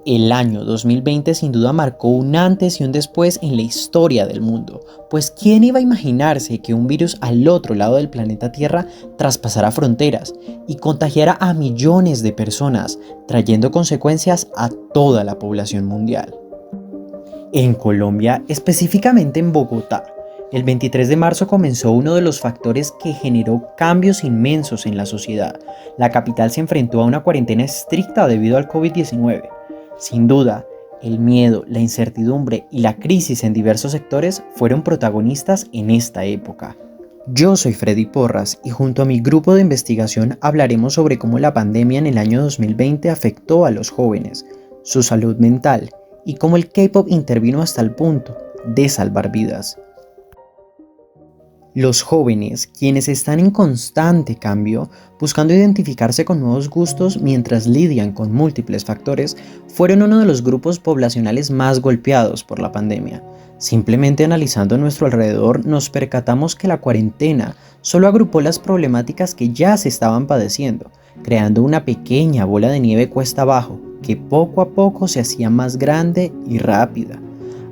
El año 2020 sin duda marcó un antes y un después en la historia del mundo, pues ¿quién iba a imaginarse que un virus al otro lado del planeta Tierra traspasara fronteras y contagiara a millones de personas, trayendo consecuencias a toda la población mundial? En Colombia, específicamente en Bogotá, el 23 de marzo comenzó uno de los factores que generó cambios inmensos en la sociedad. La capital se enfrentó a una cuarentena estricta debido al COVID-19. Sin duda, el miedo, la incertidumbre y la crisis en diversos sectores fueron protagonistas en esta época. Yo soy Freddy Porras y junto a mi grupo de investigación hablaremos sobre cómo la pandemia en el año 2020 afectó a los jóvenes, su salud mental y cómo el K-pop intervino hasta el punto de salvar vidas. Los jóvenes, quienes están en constante cambio, buscando identificarse con nuevos gustos mientras lidian con múltiples factores, fueron uno de los grupos poblacionales más golpeados por la pandemia. Simplemente analizando a nuestro alrededor, nos percatamos que la cuarentena solo agrupó las problemáticas que ya se estaban padeciendo, creando una pequeña bola de nieve cuesta abajo, que poco a poco se hacía más grande y rápida.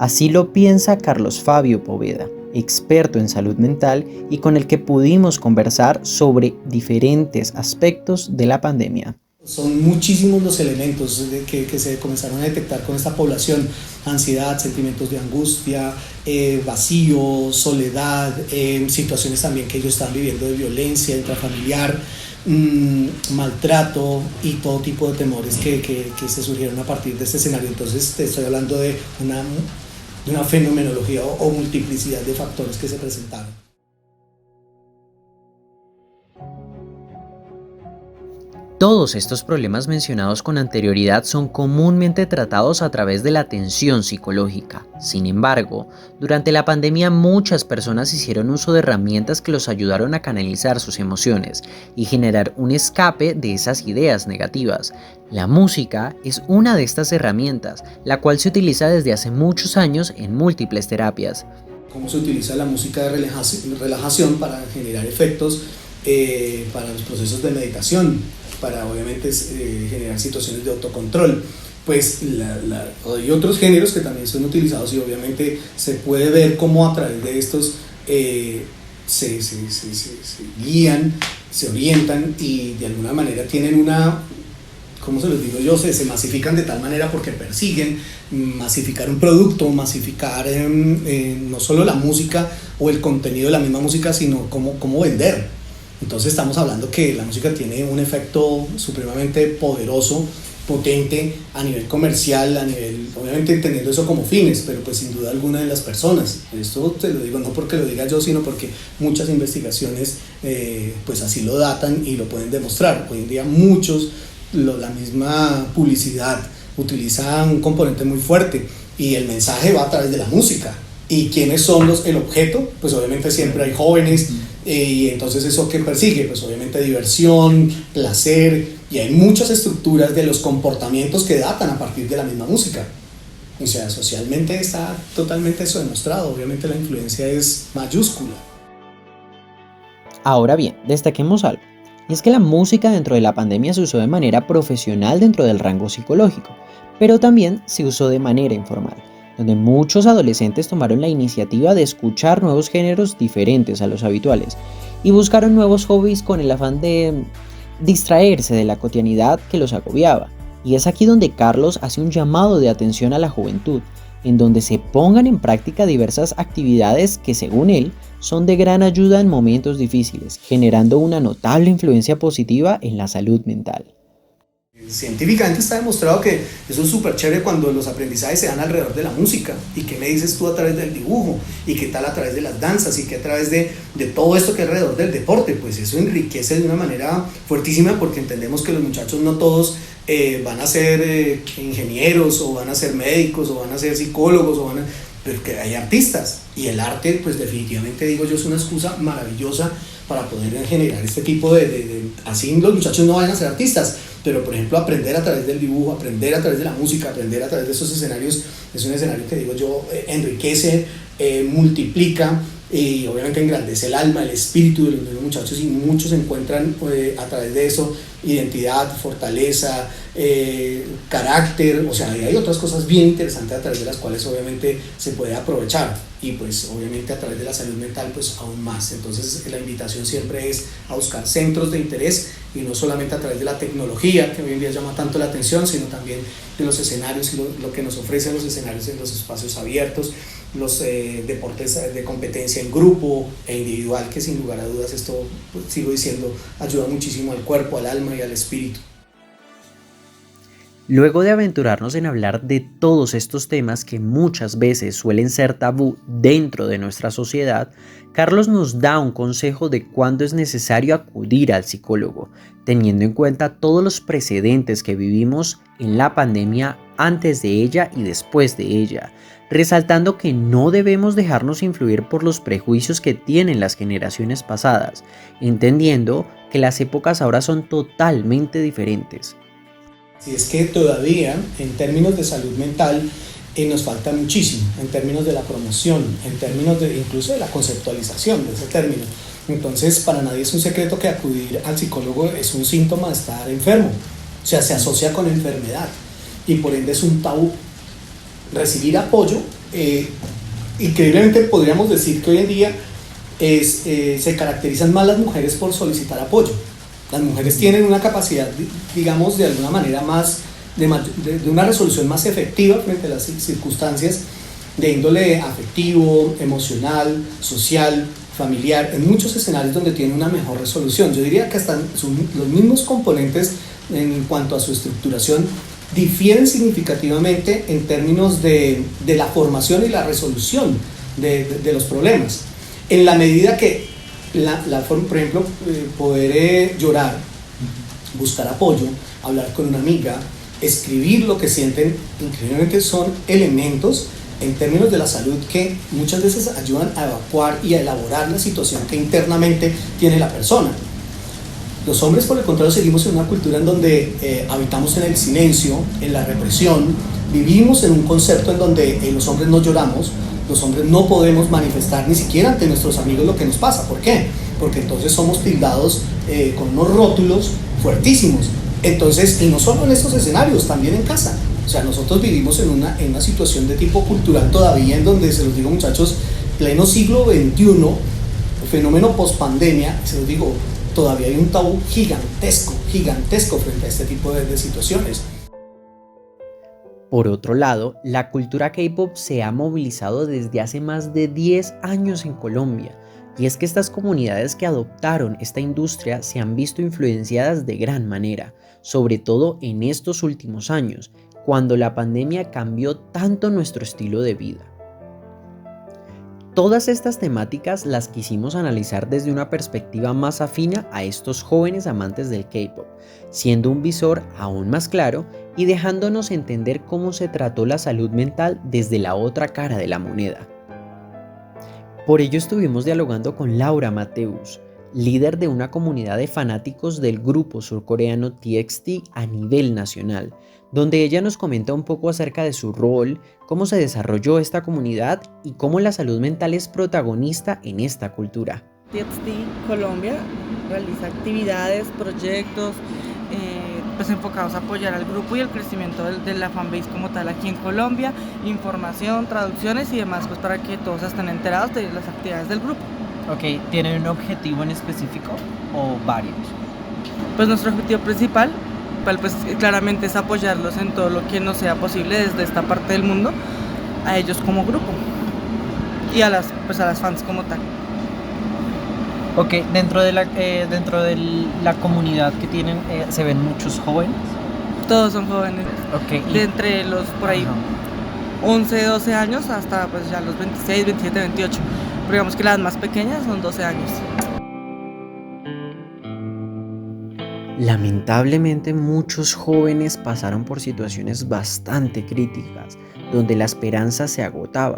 Así lo piensa Carlos Fabio Poveda, experto en salud mental y con el que pudimos conversar sobre diferentes aspectos de la pandemia. Son muchísimos los elementos que se comenzaron a detectar con esta población: ansiedad, sentimientos de angustia, vacío, soledad, situaciones también que ellos están viviendo de violencia intrafamiliar, maltrato y todo tipo de temores que se surgieron a partir de este escenario. Entonces te estoy hablando de una fenomenología o multiplicidad de factores que se presentaron. Todos estos problemas mencionados con anterioridad son comúnmente tratados a través de la atención psicológica. Sin embargo, durante la pandemia muchas personas hicieron uso de herramientas que los ayudaron a canalizar sus emociones y generar un escape de esas ideas negativas. La música es una de estas herramientas, la cual se utiliza desde hace muchos años en múltiples terapias. Cómo se utiliza la música de relajación para generar efectos para los procesos de meditación, para obviamente generar situaciones de autocontrol. Pues hay otros géneros que también son utilizados y obviamente se puede ver cómo a través de estos se guían, se orientan y de alguna manera tienen ¿cómo se los digo yo? Se masifican de tal manera porque persiguen masificar un producto, masificar no solo la música o el contenido de la misma música, sino cómo vender. Entonces estamos hablando que la música tiene un efecto supremamente poderoso, potente a nivel comercial, obviamente entendiendo eso como fines, pero pues sin duda alguna de las personas. Esto te lo digo no porque lo diga yo, sino porque muchas investigaciones pues así lo datan y lo pueden demostrar. Hoy en día la misma publicidad utiliza un componente muy fuerte y el mensaje va a través de la música. ¿Y quiénes son el objeto? Pues obviamente siempre hay jóvenes y entonces eso que persigue, pues obviamente diversión, placer, y hay muchas estructuras de los comportamientos que datan a partir de la misma música. O sea, socialmente está totalmente eso demostrado, obviamente la influencia es mayúscula. Ahora bien, destaquemos algo, y es que la música dentro de la pandemia se usó de manera profesional dentro del rango psicológico, pero también se usó de manera informal, donde muchos adolescentes tomaron la iniciativa de escuchar nuevos géneros diferentes a los habituales y buscaron nuevos hobbies con el afán de distraerse de la cotidianidad que los agobiaba. Y es aquí donde Carlos hace un llamado de atención a la juventud, en donde se pongan en práctica diversas actividades que, según él, son de gran ayuda en momentos difíciles, generando una notable influencia positiva en la salud mental. Científicamente está demostrado que eso es súper chévere cuando los aprendizajes se dan alrededor de la música. ¿Y qué me dices tú a través del dibujo? ¿Y qué tal a través de las danzas? ¿Y qué a través de todo esto que es alrededor del deporte? Pues eso enriquece de una manera fuertísima, porque entendemos que los muchachos no todos van a ser ingenieros o van a ser médicos o van a ser psicólogos pero que hay artistas, y el arte pues definitivamente digo yo es una excusa maravillosa para poder generar este tipo así los muchachos no vayan a ser artistas, pero por ejemplo aprender a través del dibujo, aprender a través de la música, aprender a través de esos escenarios, es un escenario que digo yo enriquece, multiplica, y obviamente engrandece el alma, el espíritu de los mismos muchachos, y muchos encuentran a través de eso identidad, fortaleza, carácter, o sea, hay otras cosas bien interesantes a través de las cuales obviamente se puede aprovechar, y pues obviamente a través de la salud mental pues aún más. Entonces la invitación siempre es a buscar centros de interés, y no solamente a través de la tecnología que hoy en día llama tanto la atención, sino también de los escenarios y lo que nos ofrecen los escenarios en los espacios abiertos, los deportes de competencia en grupo e individual, que sin lugar a dudas esto, pues, sigo diciendo, ayuda muchísimo al cuerpo, al alma y al espíritu. Luego de aventurarnos en hablar de todos estos temas que muchas veces suelen ser tabú dentro de nuestra sociedad, Carlos nos da un consejo de cuándo es necesario acudir al psicólogo, teniendo en cuenta todos los precedentes que vivimos en la pandemia, antes de ella y después de ella, resaltando que no debemos dejarnos influir por los prejuicios que tienen las generaciones pasadas, entendiendo que las épocas ahora son totalmente diferentes. Si es que todavía en términos de salud mental nos falta muchísimo, en términos de la promoción, en términos de incluso de la conceptualización de ese término. Entonces, para nadie es un secreto que acudir al psicólogo es un síntoma de estar enfermo, o sea, se asocia con enfermedad, y por ende es un tabú. Recibir apoyo, increíblemente podríamos decir que hoy en día se caracterizan más las mujeres por solicitar apoyo. Las mujeres tienen una capacidad, digamos, de alguna manera más, de una resolución más efectiva frente a las circunstancias de índole afectivo, emocional, social, familiar, en muchos escenarios donde tienen una mejor resolución. Yo diría que hasta los mismos componentes en cuanto a su estructuración difieren significativamente en términos de la formación y la resolución de los problemas. En la medida que por ejemplo, poder llorar, buscar apoyo, hablar con una amiga, escribir lo que sienten, increíblemente son elementos en términos de la salud que muchas veces ayudan a evacuar y a elaborar la situación que internamente tiene la persona. Los hombres, por el contrario, seguimos en una cultura en donde habitamos en el silencio, en la represión, vivimos en un concepto en donde los hombres no lloramos, los hombres no podemos manifestar ni siquiera ante nuestros amigos lo que nos pasa. ¿Por qué? Porque entonces somos tildados con unos rótulos fuertísimos. Entonces, y no solo en estos escenarios, también en casa. O sea, nosotros vivimos en una situación de tipo cultural todavía, en donde, se los digo muchachos, pleno siglo XXI, fenómeno post-pandemia, se los digo, todavía hay un tabú gigantesco frente a este tipo de situaciones. Por otro lado, la cultura K-pop se ha movilizado desde hace más de 10 años en Colombia, y es que estas comunidades que adoptaron esta industria se han visto influenciadas de gran manera, sobre todo en estos últimos años, cuando la pandemia cambió tanto nuestro estilo de vida. Todas estas temáticas las quisimos analizar desde una perspectiva más afina a estos jóvenes amantes del K-pop, siendo un visor aún más claro y dejándonos entender cómo se trató la salud mental desde la otra cara de la moneda. Por ello estuvimos dialogando con Laura Mateus, líder de una comunidad de fanáticos del grupo surcoreano TXT a nivel nacional, donde ella nos comenta un poco acerca de su rol, cómo se desarrolló esta comunidad y cómo la salud mental es protagonista en esta cultura. TXT Colombia realiza actividades, proyectos pues enfocados a apoyar al grupo y el crecimiento de la fanbase como tal aquí en Colombia, información, traducciones y demás, pues para que todos estén enterados de las actividades del grupo. Ok, ¿tienen un objetivo en específico o varios? Pues nuestro objetivo principal, pues claramente es apoyarlos en todo lo que nos sea posible desde esta parte del mundo, a ellos como grupo y a las fans como tal. Ok, dentro de la comunidad que tienen, ¿se ven muchos jóvenes? Todos son jóvenes, Ok. de entre los por ahí 11, 12 años hasta pues ya los 26, 27, 28. Pero digamos que las más pequeñas son 12 años. Lamentablemente muchos jóvenes pasaron por situaciones bastante críticas, donde la esperanza se agotaba,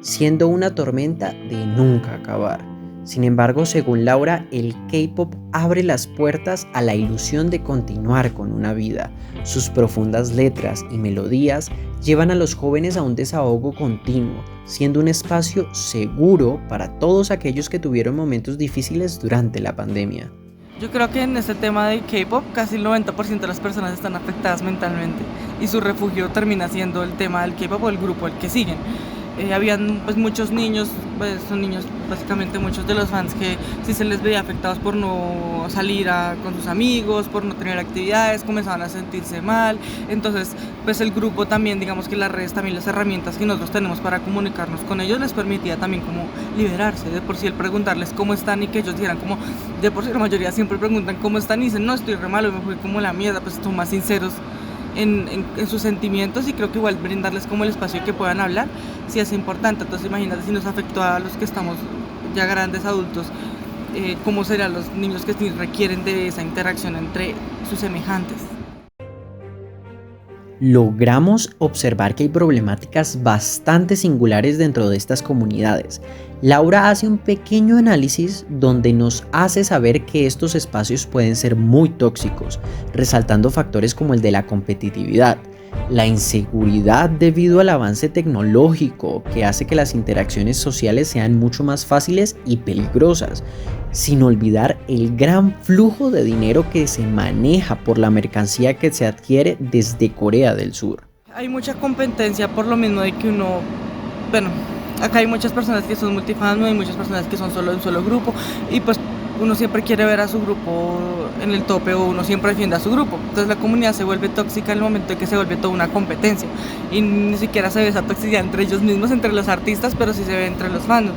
siendo una tormenta de nunca acabar, Sin embargo, según Laura, el K-pop abre las puertas a la ilusión de continuar con una vida. Sus profundas letras y melodías llevan a los jóvenes a un desahogo continuo, siendo un espacio seguro para todos aquellos que tuvieron momentos difíciles durante la pandemia. Yo creo que en este tema de K-pop casi el 90% de las personas están afectadas mentalmente y su refugio termina siendo el tema del K-pop o el grupo al que siguen. Habían pues muchos niños, pues son niños básicamente muchos de los fans que sí se les veía afectados por no salir con sus amigos, por no tener actividades, comenzaban a sentirse mal. Entonces pues el grupo también, digamos que las redes, también las herramientas que nosotros tenemos para comunicarnos con ellos les permitía también como liberarse. De por sí el preguntarles cómo están y que ellos dijeran como, de por sí la mayoría siempre preguntan cómo están y dicen no, estoy re malo, me fui como la mierda, pues son más sinceros en sus sentimientos, y creo que igual brindarles como el espacio que puedan hablar sí es importante. Entonces imagínate si nos afectó a los que estamos ya grandes adultos, cómo serán los niños que sí requieren de esa interacción entre sus semejantes. Logramos observar que hay problemáticas bastante singulares dentro de estas comunidades. Laura hace un pequeño análisis donde nos hace saber que estos espacios pueden ser muy tóxicos, resaltando factores como el de la competitividad, la inseguridad debido al avance tecnológico que hace que las interacciones sociales sean mucho más fáciles y peligrosas, sin olvidar el gran flujo de dinero que se maneja por la mercancía que se adquiere desde Corea del Sur. Hay mucha competencia por lo mismo de que uno, bueno, acá hay muchas personas que son multifans, hay muchas personas que son solo de un solo grupo, y pues uno siempre quiere ver a su grupo en el tope, o uno siempre defiende a su grupo. Entonces la comunidad se vuelve tóxica en el momento en que se vuelve toda una competencia, y ni siquiera se ve esa toxicidad entre ellos mismos, entre los artistas, pero sí se ve entre los fans.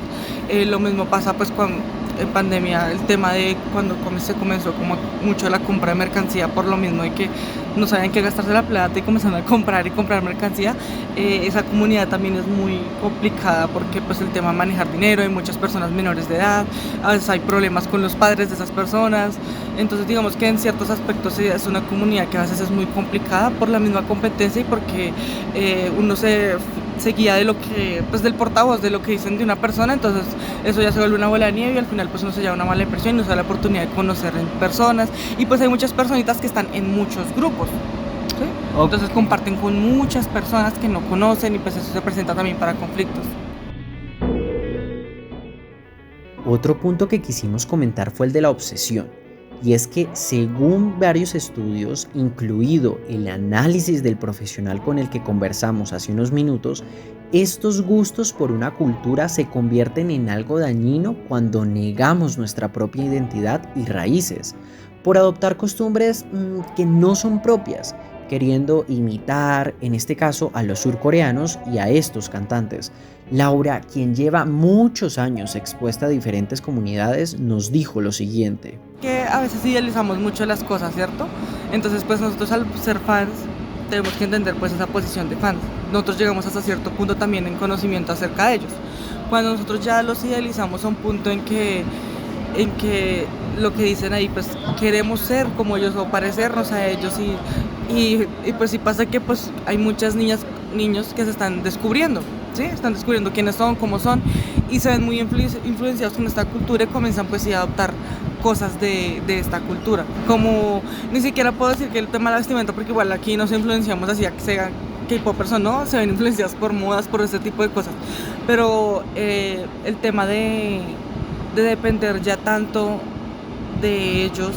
Lo mismo pasa pues cuando en pandemia, el tema de cuando se comenzó como mucho la compra de mercancía, por lo mismo de que no sabían qué gastarse la plata y comenzaron a comprar y comprar mercancía. Esa comunidad también es muy complicada porque pues el tema de manejar dinero, hay muchas personas menores de edad, a veces hay problemas con los padres de esas personas. Entonces digamos que en ciertos aspectos es una comunidad que a veces es muy complicada por la misma competencia y porque uno se guía de lo que, pues del portavoz, de lo que dicen de una persona. Entonces eso ya se vuelve una bola de nieve y al final pues uno se lleva una mala impresión y no se da la oportunidad de conocer en personas, y pues hay muchas personitas que están en muchos grupos, ¿sí? Okay. Entonces comparten con muchas personas que no conocen y pues eso se presenta también para conflictos. Otro punto que quisimos comentar fue el de la obsesión. Y es que según varios estudios, incluido el análisis del profesional con el que conversamos hace unos minutos, estos gustos por una cultura se convierten en algo dañino cuando negamos nuestra propia identidad y raíces, por adoptar costumbres que no son propias, queriendo imitar, en este caso, a los surcoreanos y a estos cantantes. Laura, quien lleva muchos años expuesta a diferentes comunidades, nos dijo lo siguiente. Que a veces idealizamos mucho las cosas, ¿cierto? Entonces pues nosotros al ser fans tenemos que entender pues esa posición de fans. Nosotros llegamos hasta cierto punto también en conocimiento acerca de ellos. Cuando nosotros ya los idealizamos a un punto en que lo que dicen ahí, pues queremos ser como ellos o parecernos a ellos, y pues sí pasa que pues hay muchas niños que se están descubriendo, ¿sí? Están descubriendo quiénes son, cómo son, y se ven muy influenciados con esta cultura y comienzan pues sí a adoptar cosas de esta cultura. Como ni siquiera puedo decir que el tema de la vestimenta, porque igual aquí nos influenciamos así a que sean K-popers o no, se ven influenciados por modas, por este tipo de cosas, pero el tema de depender ya tanto de ellos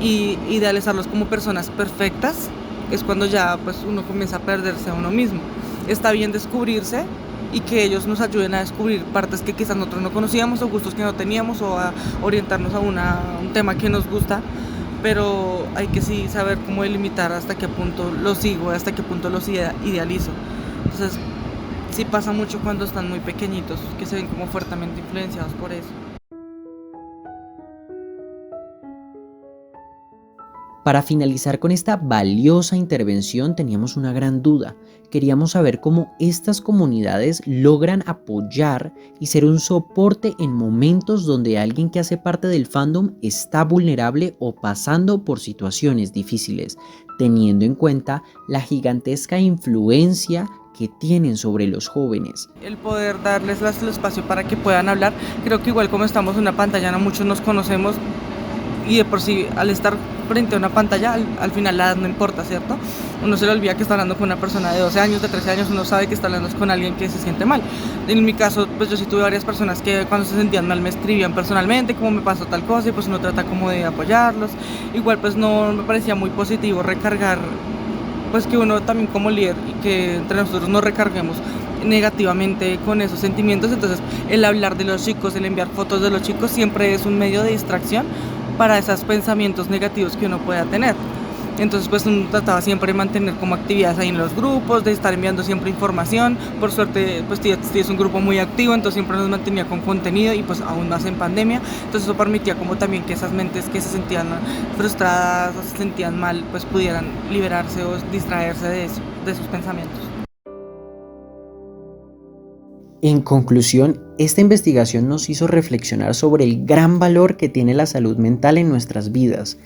y idealizarlos como personas perfectas es cuando ya pues uno comienza a perderse a uno mismo. Está bien descubrirse y que ellos nos ayuden a descubrir partes que quizás nosotros no conocíamos, o gustos que no teníamos, o a orientarnos a un tema que nos gusta, pero hay que sí saber cómo delimitar hasta qué punto los sigo, hasta qué punto los idealizo. Entonces sí pasa mucho cuando están muy pequeñitos, que se ven como fuertemente influenciados por eso. Para finalizar con esta valiosa intervención teníamos una gran duda. Queríamos saber cómo estas comunidades logran apoyar y ser un soporte en momentos donde alguien que hace parte del fandom está vulnerable o pasando por situaciones difíciles, teniendo en cuenta la gigantesca influencia que tienen sobre los jóvenes. El poder darles el espacio para que puedan hablar. Creo que igual como estamos en una pantalla, no muchos nos conocemos y de por sí al estar frente a una pantalla al final la edad no importa, ¿cierto? Uno se le olvida que está hablando con una persona de 12 años, de 13 años, uno sabe que está hablando con alguien que se siente mal. En mi caso, pues yo sí tuve varias personas que cuando se sentían mal me escribían personalmente cómo me pasó tal cosa y pues uno trata como de apoyarlos. Igual pues no me parecía muy positivo recargar, pues que uno también como líder y que entre nosotros no recarguemos negativamente con esos sentimientos. Entonces el hablar de los chicos, el enviar fotos de los chicos siempre es un medio de distracción para esos pensamientos negativos que uno pueda tener. Entonces pues uno trataba siempre de mantener como actividades ahí en los grupos, de estar enviando siempre información. Por suerte pues es un grupo muy activo, entonces siempre nos mantenía con contenido y pues aún más en pandemia. Entonces eso permitía como también que esas mentes que se sentían frustradas o se sentían mal pues pudieran liberarse o distraerse de eso, de sus pensamientos. En conclusión, esta investigación nos hizo reflexionar sobre el gran valor que tiene la salud mental en nuestras vidas,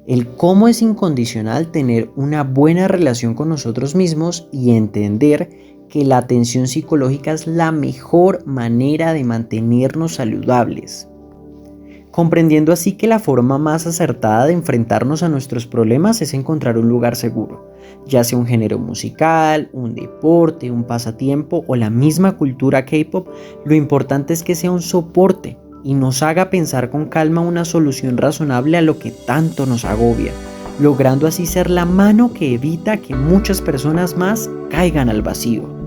el cómo es incondicional tener una buena relación con nosotros mismos y entender que la atención psicológica es la mejor manera de mantenernos saludables. Comprendiendo así que la forma más acertada de enfrentarnos a nuestros problemas es encontrar un lugar seguro, ya sea un género musical, un deporte, un pasatiempo o la misma cultura K-pop, lo importante es que sea un soporte y nos haga pensar con calma una solución razonable a lo que tanto nos agobia, logrando así ser la mano que evita que muchas personas más caigan al vacío.